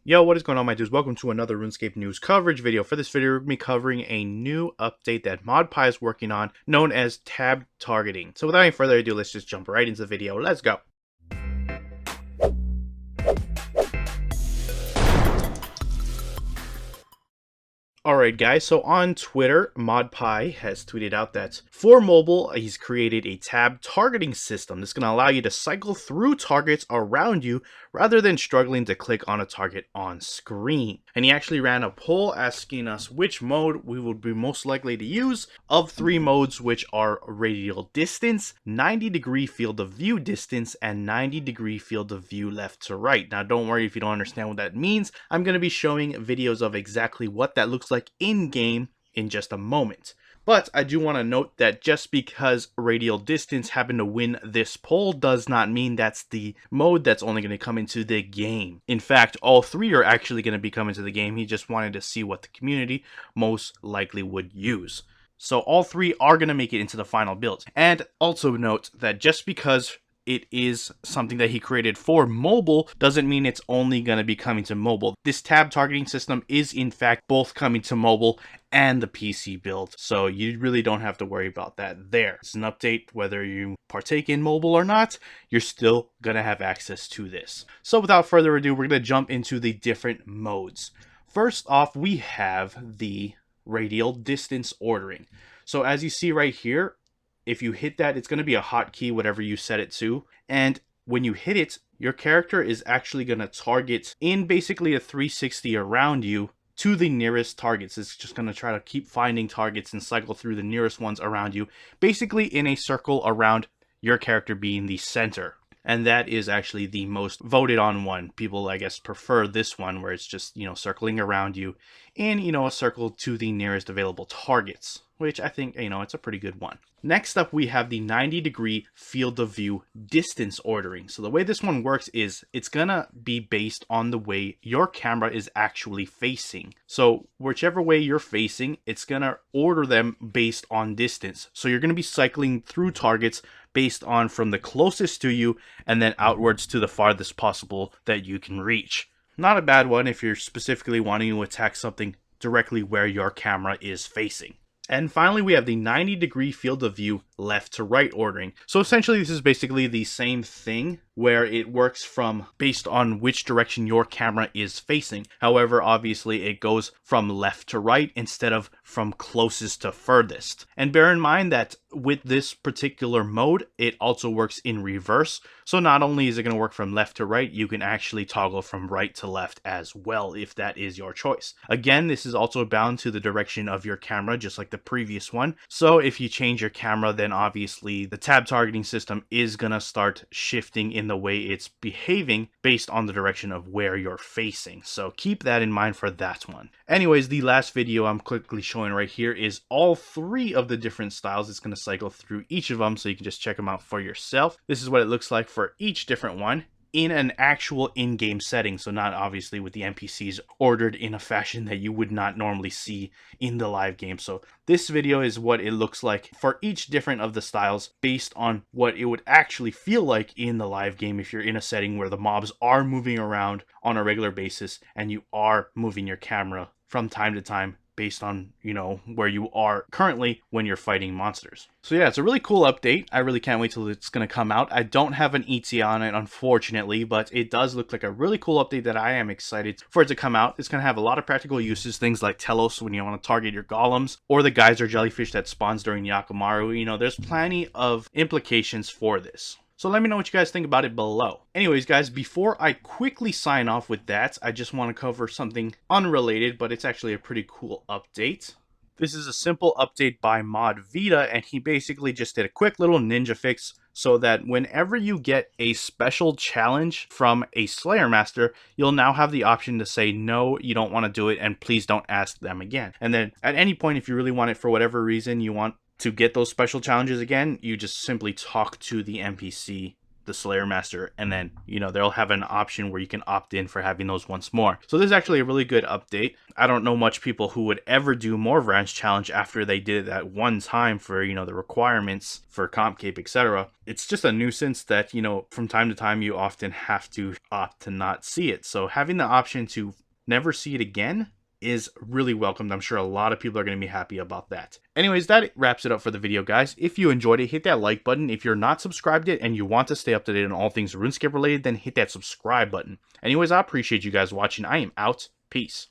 Yo, what is going on, my dudes? Welcome to another RuneScape news coverage video. For this video, we're going to be covering a new update that ModPie is working on, known as tab targeting. So without any further ado, let's just jump right into the video. Let's go. Alright guys, so on Twitter, ModPie has tweeted out that for mobile, he's created a tab targeting system that's going to allow you to cycle through targets around you rather than struggling to click on a target on screen. And he actually ran a poll asking us which mode we would be most likely to use of three modes, which are radial distance, 90-degree field of view distance, and 90-degree field of view left to right. Now don't worry if you don't understand what that means. I'm going to be showing videos of exactly what that looks like in game in just a moment. But I do want to note that just because radial distance happened to win this poll does not mean that's the mode that's only going to come into the game. In fact, all three are actually going to be coming to the game. He just wanted to see what the community most likely would use. So all three are going to make it into the final build. And also note that just because it is something that he created for mobile doesn't mean it's only going to be coming to mobile. This tab targeting system is in fact both coming to mobile and the PC build, so you really don't have to worry about that there. It's an update whether you partake in mobile or not, you're still going to have access to this. So without further ado, we're going to jump into the different modes. First off, we have the radial distance ordering. So as you see right here, if you hit that, it's going to be a hotkey, whatever you set it to. And when you hit it, your character is actually going to target in basically a 360 around you to the nearest targets. It's just going to try to keep finding targets and cycle through the nearest ones around you, basically in a circle around your character being the center. And that is actually the most voted on one. People, I guess, prefer this one where it's just, circling around you in, a circle to the nearest available targets, which I think, it's a pretty good one. Next up, we have the 90-degree field of view distance ordering. So the way this one works is it's gonna be based on the way your camera is actually facing. So whichever way you're facing, it's gonna order them based on distance. So you're gonna be cycling through targets based on from the closest to you and then outwards to the farthest possible that you can reach. Not a bad one if you're specifically wanting to attack something directly where your camera is facing. And finally, we have the 90-degree field of view left to right ordering. So essentially, this is basically the same thing where it works from based on which direction your camera is facing. However, obviously, it goes from left to right instead of from closest to furthest. And bear in mind that with this particular mode, it also works in reverse. So not only is it going to work from left to right, you can actually toggle from right to left as well if that is your choice. Again, this is also bound to the direction of your camera, just like the previous one. So if you change your camera, then obviously the tab targeting system is going to start shifting in the way it's behaving based on the direction of where you're facing. So keep that in mind for that one. Anyways, the last video I'm quickly showing right here is all three of the different styles. It's going to cycle through each of them so you can just check them out for yourself. This is what it looks like for each different one in an actual in-game setting, so not obviously with the NPCs ordered in a fashion that you would not normally see in the live game. So this video is what it looks like for each different of the styles based on what it would actually feel like in the live game if you're in a setting where the mobs are moving around on a regular basis and you are moving your camera from time to time based on, where you are currently when you're fighting monsters. So yeah, it's a really cool update. I really can't wait till it's going to come out. I don't have an ETA on it, unfortunately, but it does look like a really cool update that I am excited for it to come out. It's going to have a lot of practical uses, things like Telos when you want to target your golems, or the geyser jellyfish that spawns during Yakimaru. There's plenty of implications for this. So let me know what you guys think about it below. Anyways, guys, before I quickly sign off with that, I just want to cover something unrelated, but it's actually a pretty cool update. This is a simple update by Mod Vita, and he basically just did a quick little ninja fix so that whenever you get a special challenge from a Slayer Master, you'll now have the option to say, no, you don't want to do it, and please don't ask them again. And then at any point, if you really want it for whatever reason, you want to get those special challenges again, you just simply talk to the NPC the Slayer Master, and then, you know, they'll have an option where you can opt in for having those once more. So this is actually a really good update. I don't know much people who would ever do more Ranch Challenge after they did it that one time for, you know, the requirements for comp cape, etc. It's just a nuisance that, you know, from time to time you often have to opt to not see it. So having the option to never see it again is really welcomed. I'm sure a lot of people are going to be happy about that. Anyways, that wraps it up for the video, guys. If you enjoyed it, hit that like button. If you're not subscribed yet and you want to stay up to date on all things RuneScape related, then hit that subscribe button. Anyways, I appreciate you guys watching. I am out. Peace.